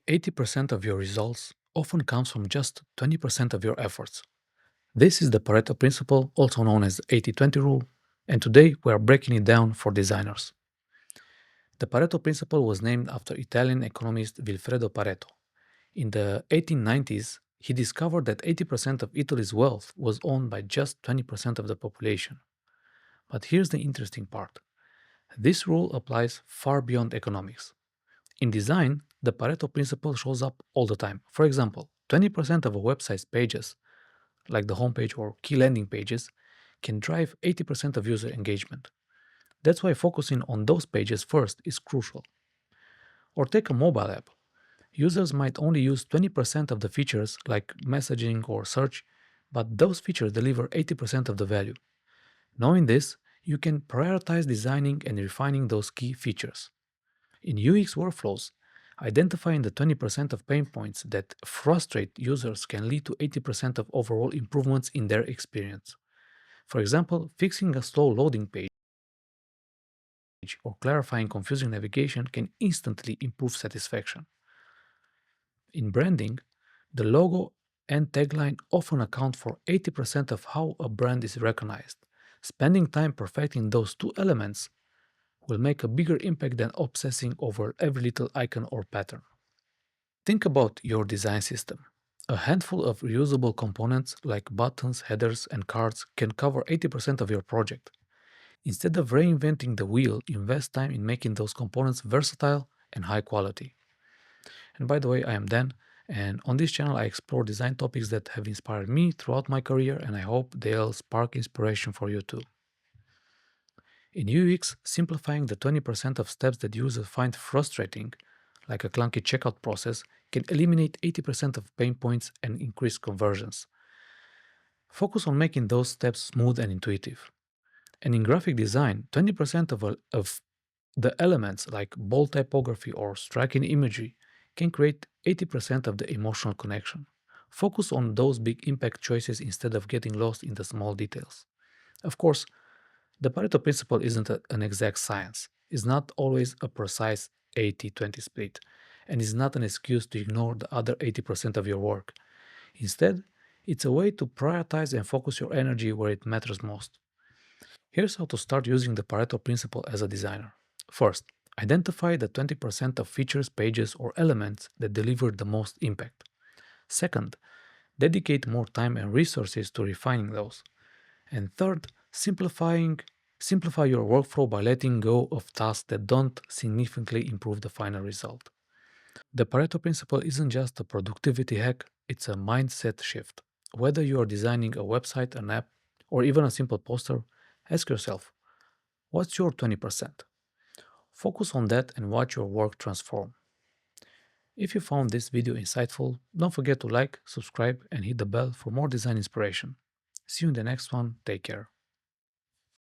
80% of your results often comes from just 20% of your efforts. This is the Pareto principle, also known as the 80-20 rule, and today we are breaking it down for designers. The Pareto principle was named after Italian economist Vilfredo Pareto. In the 1890s, he discovered that 80% of Italy's wealth was owned by just 20% of the population. But here's the interesting part. This rule applies far beyond economics. In design, the Pareto principle shows up all the time. For example, 20% of a website's pages, like the homepage or key landing pages, can drive 80% of user engagement. That's why focusing on those pages first is crucial. Or take a mobile app. Users might only use 20% of the features like messaging or search, but those features deliver 80% of the value. Knowing this, you can prioritize designing and refining those key features. In UX workflows, identifying the 20% of pain points that frustrate users can lead to 80% of overall improvements in their experience. For example, fixing a slow loading page or clarifying confusing navigation can instantly improve satisfaction. In branding, the logo and tagline often account for 80% of how a brand is recognized. Spending time perfecting those two elements will make a bigger impact than obsessing over every little icon or pattern. Think about your design system. A handful of reusable components like buttons, headers, and cards can cover 80% of your project. Instead of reinventing the wheel, invest time in making those components versatile and high quality. And by the way, I am Dan, and on this channel I explore design topics that have inspired me throughout my career, and I hope they'll spark inspiration for you too. In UX, simplifying the 20% of steps that users find frustrating, like a clunky checkout process, can eliminate 80% of pain points and increase conversions. Focus on making those steps smooth and intuitive. And in graphic design, 20% of the elements like bold typography or striking imagery can create 80% of the emotional connection. Focus on those big impact choices instead of getting lost in the small details. Of course, the Pareto principle isn't an exact science. It's not always a precise 80-20 split, and is not an excuse to ignore the other 80% of your work. Instead, it's a way to prioritize and focus your energy where it matters most. Here's how to start using the Pareto principle as a designer. First, identify the 20% of features, pages, or elements that deliver the most impact. Second, dedicate more time and resources to refining those. And third, simplify your workflow by letting go of tasks that don't significantly improve the final result. The Pareto principle isn't just a productivity hack, it's a mindset shift. Whether you are designing a website, an app, or even a simple poster, ask yourself, what's your 20%? Focus on that and watch your work transform. If you found this video insightful, don't forget to like, subscribe, and hit the bell for more design inspiration. See you in the next one. Take care.